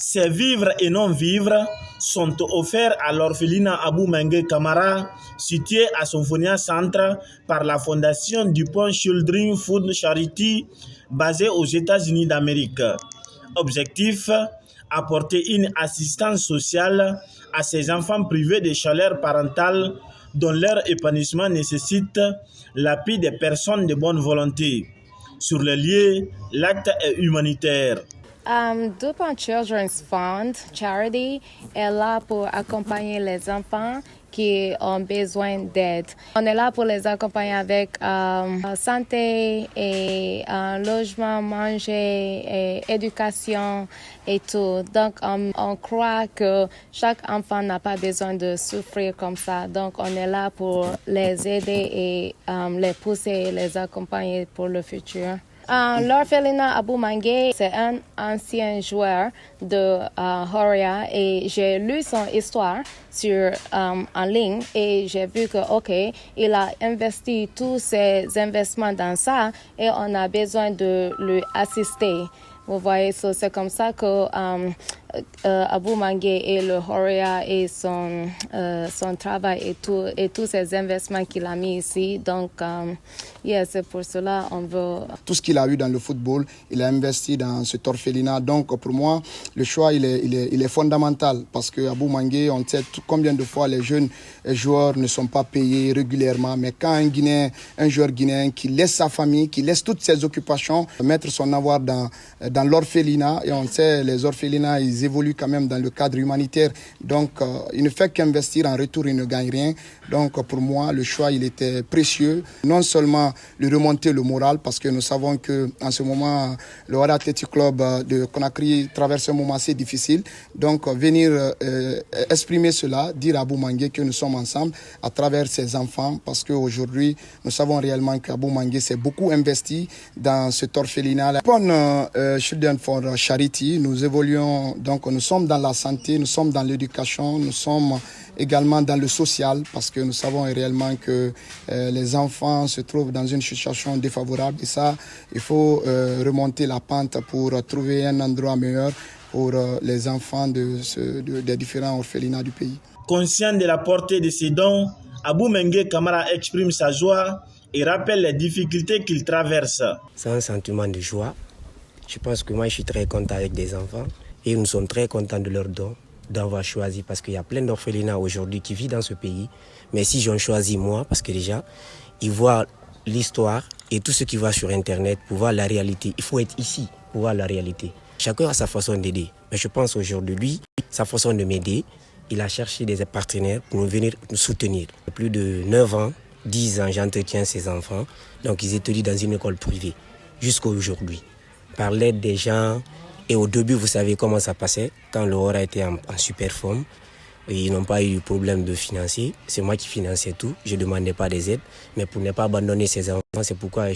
Ces vivres et non-vivres sont offerts à l'orphelinat Abou Mengue Camara, situé à Symphonia Centre, par la fondation DuPont Children's Food Charity, basée aux États-Unis d'Amérique. Objectif, apporter une assistance sociale à ces enfants privés de chaleur parentale dont leur épanouissement nécessite l'appui des personnes de bonne volonté. Sur le lieu, l'acte est humanitaire. DuPont Children's Fund Charity est là pour accompagner les enfants qui ont besoin d'aide. On est là pour les accompagner avec santé et logement, manger, et éducation et tout. Donc, on croit que chaque enfant n'a pas besoin de souffrir comme ça. Donc, on est là pour les aider et les pousser, les accompagner pour le futur. L'orphelinat Abou Mengue, c'est un ancien joueur de Horia et j'ai lu son histoire en ligne et j'ai vu que il a investi tous ses investissements dans ça et on a besoin de lui assister. Vous voyez, c'est comme ça que Abou Mengue et le Horia et son travail et tous ces investissements qu'il a mis ici. Donc, c'est pour cela on veut... Tout ce qu'il a eu dans le football, il a investi dans cet orphelinat. Donc, pour moi, le choix, il est fondamental parce que Abou Mengue, on sait combien de fois les jeunes joueurs ne sont pas payés régulièrement. Mais quand un joueur guinéen qui laisse sa famille, qui laisse toutes ses occupations, mettre son avoir dans l'orphelinat, et on sait, les orphelinats, ils évoluent quand même dans le cadre humanitaire. Donc, il ne fait qu'investir, en retour, il ne gagne rien. Donc, pour moi, le choix, il était précieux. Non seulement lui remonter le moral, parce que nous savons qu'en ce moment, le Horia Athletic Club de Conakry traverse un moment assez difficile. Donc, venir exprimer cela, dire à Abou Mengue que nous sommes ensemble à travers ses enfants, parce qu'aujourd'hui, nous savons réellement qu'Abou Mengue s'est beaucoup investi dans cet orphelinat. Children for Charity, nous évoluons, donc nous sommes dans la santé, nous sommes dans l'éducation, nous sommes également dans le social, parce que nous savons réellement que les enfants se trouvent dans une situation défavorable et ça, il faut remonter la pente pour trouver un endroit meilleur pour les enfants des différents orphelinats du pays. Conscient de la portée de ces dons, Abou Mengue Camara exprime sa joie et rappelle les difficultés qu'il traverse. C'est un sentiment de joie. Je pense que moi, je suis très content avec des enfants et nous sommes très contents de leurs dons, d'avoir choisi, parce qu'il y a plein d'orphelinats aujourd'hui qui vivent dans ce pays. Mais si j'en choisis moi, parce que déjà, ils voient l'histoire et tout ce qu'ils voient sur Internet pour voir la réalité. Il faut être ici pour voir la réalité. Chacun a sa façon d'aider. Mais je pense aujourd'hui, lui, sa façon de m'aider, il a cherché des partenaires pour venir nous soutenir. Plus de 9 ans, 10 ans, j'entretiens ces enfants. Donc, ils étudient dans une école privée jusqu'à aujourd'hui. Par l'aide des gens, et au début, vous savez comment ça passait, quand le Horia était en super forme, et ils n'ont pas eu de problème de financier, c'est moi qui finançais tout, je ne demandais pas des aides, mais pour ne pas abandonner ces enfants, c'est pourquoi